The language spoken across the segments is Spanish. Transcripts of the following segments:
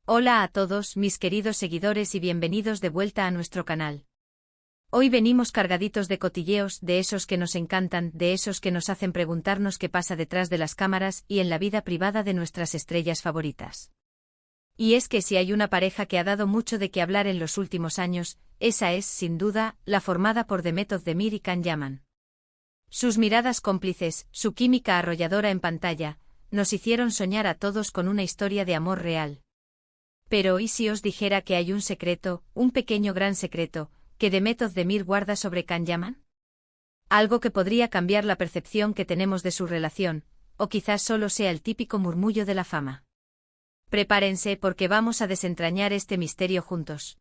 Hola a todos mis queridos seguidores y bienvenidos de vuelta a nuestro canal. Hoy venimos cargaditos de cotilleos, de esos que nos encantan, de esos que nos hacen preguntarnos qué pasa detrás de las cámaras y en la vida privada de nuestras estrellas favoritas. Y es que si hay una pareja que ha dado mucho de qué hablar en los últimos años, esa es, sin duda, la formada por Demet Özdemir y Can Yaman. Sus miradas cómplices, su química arrolladora en pantalla, nos hicieron soñar a todos con una historia de amor real. Pero ¿y si os dijera que hay un secreto, un pequeño gran secreto, que Demet Özdemir guarda sobre Can Yaman? Algo que podría cambiar la percepción que tenemos de su relación, o quizás solo sea el típico murmullo de la fama. Prepárense porque vamos a desentrañar este misterio juntos.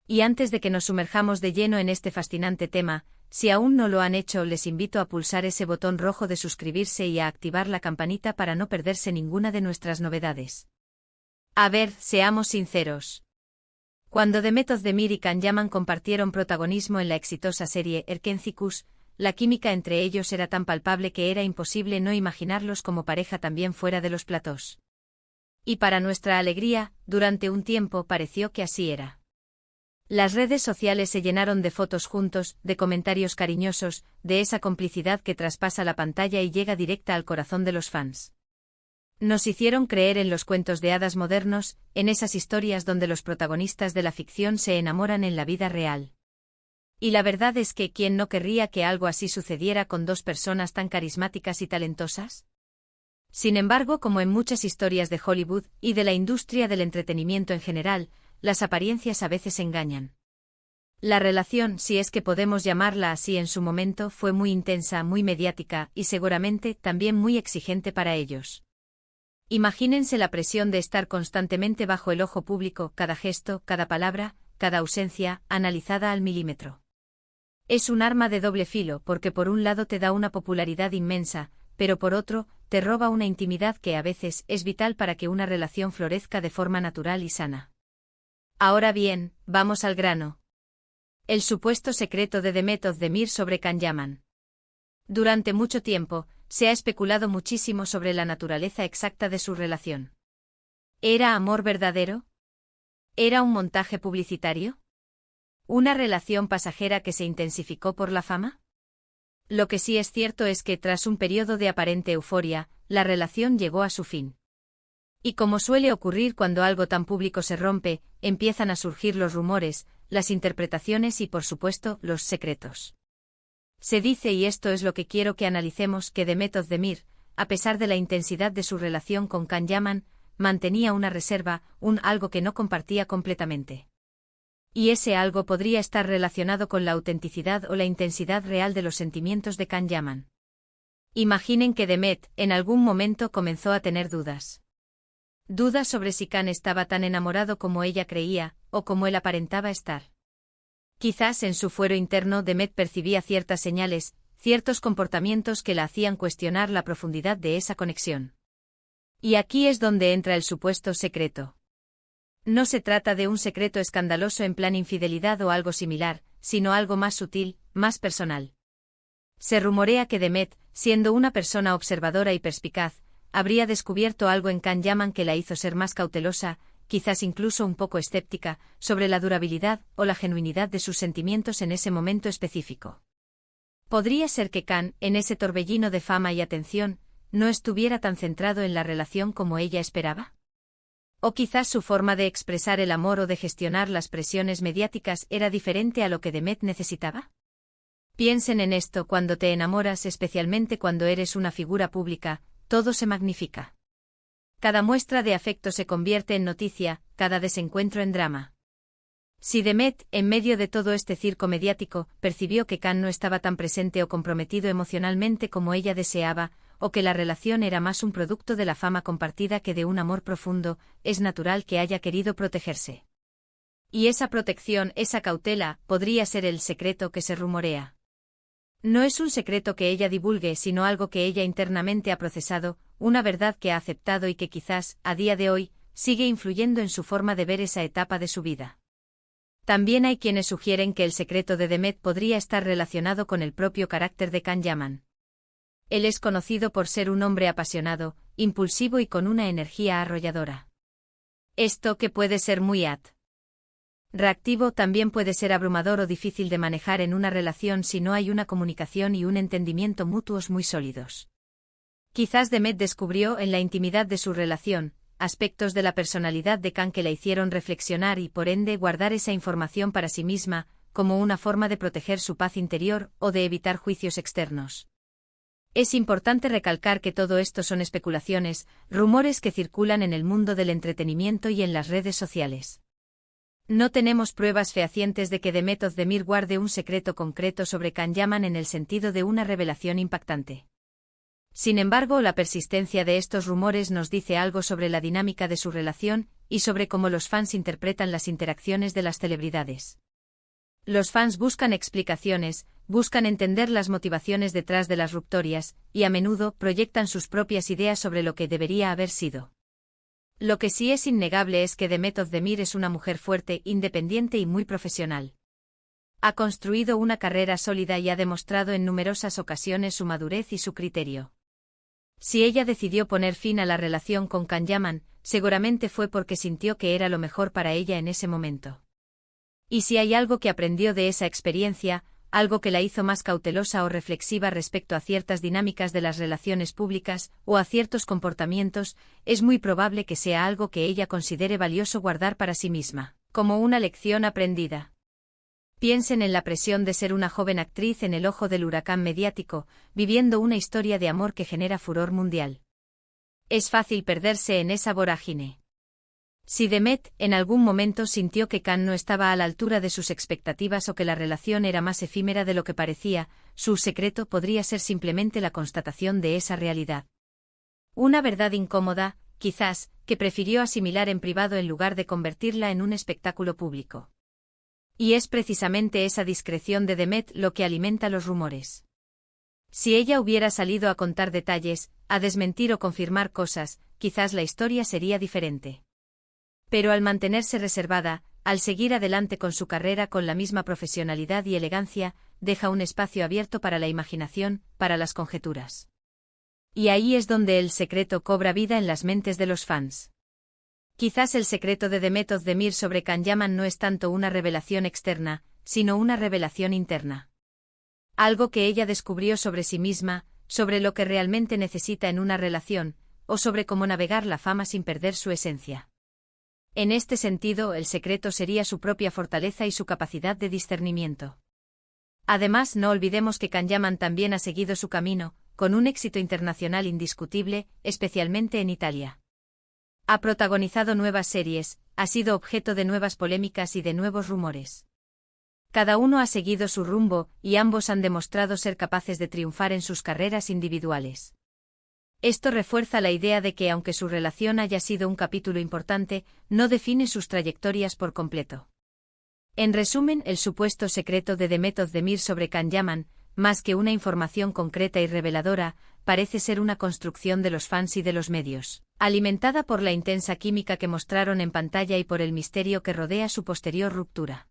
Y antes de que nos sumerjamos de lleno en este fascinante tema, si aún no lo han hecho, les invito a pulsar ese botón rojo de suscribirse y a activar la campanita para no perderse ninguna de nuestras novedades. A ver, seamos sinceros. Cuando Demet Özdemir y Can Yaman compartieron protagonismo en la exitosa serie Erkenci Kuş, la química entre ellos era tan palpable que era imposible no imaginarlos como pareja también fuera de los platós. Y para nuestra alegría, durante un tiempo pareció que así era. Las redes sociales se llenaron de fotos juntos, de comentarios cariñosos, de esa complicidad que traspasa la pantalla y llega directa al corazón de los fans. Nos hicieron creer en los cuentos de hadas modernos, en esas historias donde los protagonistas de la ficción se enamoran en la vida real. Y la verdad es que ¿quién no querría que algo así sucediera con dos personas tan carismáticas y talentosas? Sin embargo, como en muchas historias de Hollywood y de la industria del entretenimiento en general, las apariencias a veces engañan. La relación, si es que podemos llamarla así en su momento, fue muy intensa, muy mediática y seguramente también muy exigente para ellos. Imagínense la presión de estar constantemente bajo el ojo público, cada gesto, cada palabra, cada ausencia, analizada al milímetro. Es un arma de doble filo porque por un lado te da una popularidad inmensa, pero por otro, te roba una intimidad que a veces es vital para que una relación florezca de forma natural y sana. Ahora bien, vamos al grano. El supuesto secreto de Demet Özdemir sobre Can Yaman. Durante mucho tiempo, se ha especulado muchísimo sobre la naturaleza exacta de su relación. ¿Era amor verdadero? ¿Era un montaje publicitario? ¿Una relación pasajera que se intensificó por la fama? Lo que sí es cierto es que tras un periodo de aparente euforia, la relación llegó a su fin. Y como suele ocurrir cuando algo tan público se rompe, empiezan a surgir los rumores, las interpretaciones y por supuesto, los secretos. Se dice, y esto es lo que quiero que analicemos, que Demet Özdemir, a pesar de la intensidad de su relación con Can Yaman, mantenía una reserva, un algo que no compartía completamente. Y ese algo podría estar relacionado con la autenticidad o la intensidad real de los sentimientos de Can Yaman. Imaginen que Demet, en algún momento comenzó a tener dudas. Dudas sobre si Can estaba tan enamorado como ella creía, o como él aparentaba estar. Quizás en su fuero interno Demet percibía ciertas señales, ciertos comportamientos que la hacían cuestionar la profundidad de esa conexión. Y aquí es donde entra el supuesto secreto. No se trata de un secreto escandaloso en plan infidelidad o algo similar, sino algo más sutil, más personal. Se rumorea que Demet, siendo una persona observadora y perspicaz, habría descubierto algo en Can Yaman que la hizo ser más cautelosa, quizás incluso un poco escéptica, sobre la durabilidad o la genuinidad de sus sentimientos en ese momento específico. ¿Podría ser que Can, en ese torbellino de fama y atención, no estuviera tan centrado en la relación como ella esperaba? ¿O quizás su forma de expresar el amor o de gestionar las presiones mediáticas era diferente a lo que Demet necesitaba? Piensen en esto: cuando te enamoras, especialmente cuando eres una figura pública, todo se magnifica. Cada muestra de afecto se convierte en noticia, cada desencuentro en drama. Si Demet, en medio de todo este circo mediático, percibió que Can no estaba tan presente o comprometido emocionalmente como ella deseaba, o que la relación era más un producto de la fama compartida que de un amor profundo, es natural que haya querido protegerse. Y esa protección, esa cautela, podría ser el secreto que se rumorea. No es un secreto que ella divulgue, sino algo que ella internamente ha procesado, una verdad que ha aceptado y que quizás, a día de hoy, sigue influyendo en su forma de ver esa etapa de su vida. También hay quienes sugieren que el secreto de Demet podría estar relacionado con el propio carácter de Can Yaman. Él es conocido por ser un hombre apasionado, impulsivo y con una energía arrolladora. Esto que puede ser muy reactivo también puede ser abrumador o difícil de manejar en una relación si no hay una comunicación y un entendimiento mutuos muy sólidos. Quizás Demet descubrió en la intimidad de su relación aspectos de la personalidad de Can que la hicieron reflexionar y por ende guardar esa información para sí misma, como una forma de proteger su paz interior o de evitar juicios externos. Es importante recalcar que todo esto son especulaciones, rumores que circulan en el mundo del entretenimiento y en las redes sociales. No tenemos pruebas fehacientes de que Demet Özdemir guarde un secreto concreto sobre Can Yaman en el sentido de una revelación impactante. Sin embargo, la persistencia de estos rumores nos dice algo sobre la dinámica de su relación y sobre cómo los fans interpretan las interacciones de las celebridades. Los fans buscan explicaciones, buscan entender las motivaciones detrás de las ruptorias, y a menudo proyectan sus propias ideas sobre lo que debería haber sido. Lo que sí es innegable es que Demet Özdemir es una mujer fuerte, independiente y muy profesional. Ha construido una carrera sólida y ha demostrado en numerosas ocasiones su madurez y su criterio. Si ella decidió poner fin a la relación con Can Yaman, seguramente fue porque sintió que era lo mejor para ella en ese momento. Y si hay algo que aprendió de esa experiencia, algo que la hizo más cautelosa o reflexiva respecto a ciertas dinámicas de las relaciones públicas o a ciertos comportamientos, es muy probable que sea algo que ella considere valioso guardar para sí misma, como una lección aprendida. Piensen en la presión de ser una joven actriz en el ojo del huracán mediático, viviendo una historia de amor que genera furor mundial. Es fácil perderse en esa vorágine. Si Demet en algún momento sintió que Can no estaba a la altura de sus expectativas o que la relación era más efímera de lo que parecía, su secreto podría ser simplemente la constatación de esa realidad. Una verdad incómoda, quizás, que prefirió asimilar en privado en lugar de convertirla en un espectáculo público. Y es precisamente esa discreción de Demet lo que alimenta los rumores. Si ella hubiera salido a contar detalles, a desmentir o confirmar cosas, quizás la historia sería diferente. Pero al mantenerse reservada, al seguir adelante con su carrera con la misma profesionalidad y elegancia, deja un espacio abierto para la imaginación, para las conjeturas. Y ahí es donde el secreto cobra vida en las mentes de los fans. Quizás el secreto de Demet Özdemir sobre Can Yaman no es tanto una revelación externa, sino una revelación interna. Algo que ella descubrió sobre sí misma, sobre lo que realmente necesita en una relación, o sobre cómo navegar la fama sin perder su esencia. En este sentido, el secreto sería su propia fortaleza y su capacidad de discernimiento. Además, no olvidemos que Can Yaman también ha seguido su camino, con un éxito internacional indiscutible, especialmente en Italia. Ha protagonizado nuevas series, ha sido objeto de nuevas polémicas y de nuevos rumores. Cada uno ha seguido su rumbo, y ambos han demostrado ser capaces de triunfar en sus carreras individuales. Esto refuerza la idea de que aunque su relación haya sido un capítulo importante, no define sus trayectorias por completo. En resumen, el supuesto secreto de Demet Özdemir sobre Can Yaman, más que una información concreta y reveladora, parece ser una construcción de los fans y de los medios, alimentada por la intensa química que mostraron en pantalla y por el misterio que rodea su posterior ruptura.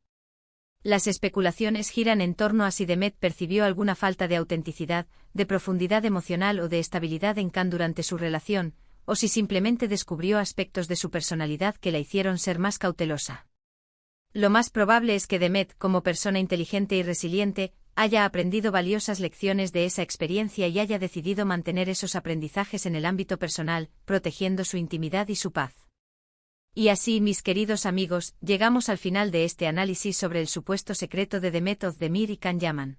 Las especulaciones giran en torno a si Demet percibió alguna falta de autenticidad, de profundidad emocional o de estabilidad en Can durante su relación, o si simplemente descubrió aspectos de su personalidad que la hicieron ser más cautelosa. Lo más probable es que Demet, como persona inteligente y resiliente, haya aprendido valiosas lecciones de esa experiencia y haya decidido mantener esos aprendizajes en el ámbito personal, protegiendo su intimidad y su paz. Y así, mis queridos amigos, llegamos al final de este análisis sobre el supuesto secreto de Demet Özdemir y Can Yaman.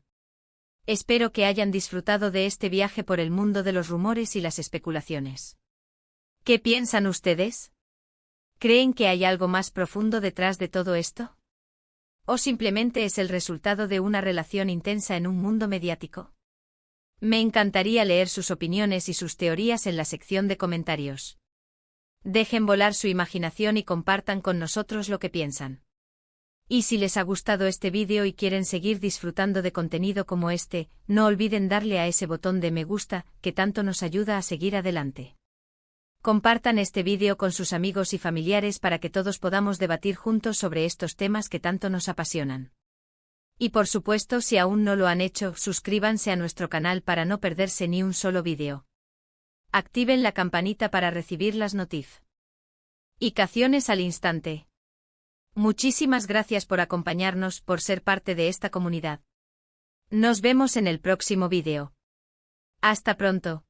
Espero que hayan disfrutado de este viaje por el mundo de los rumores y las especulaciones. ¿Qué piensan ustedes? ¿Creen que hay algo más profundo detrás de todo esto? ¿O simplemente es el resultado de una relación intensa en un mundo mediático? Me encantaría leer sus opiniones y sus teorías en la sección de comentarios. Dejen volar su imaginación y compartan con nosotros lo que piensan. Y si les ha gustado este vídeo y quieren seguir disfrutando de contenido como este, no olviden darle a ese botón de me gusta, que tanto nos ayuda a seguir adelante. Compartan este vídeo con sus amigos y familiares para que todos podamos debatir juntos sobre estos temas que tanto nos apasionan. Y por supuesto, si aún no lo han hecho, suscríbanse a nuestro canal para no perderse ni un solo vídeo. Activen la campanita para recibir las notificaciones. y canciones al instante. Muchísimas gracias por acompañarnos, por ser parte de esta comunidad. Nos vemos en el próximo vídeo. Hasta pronto.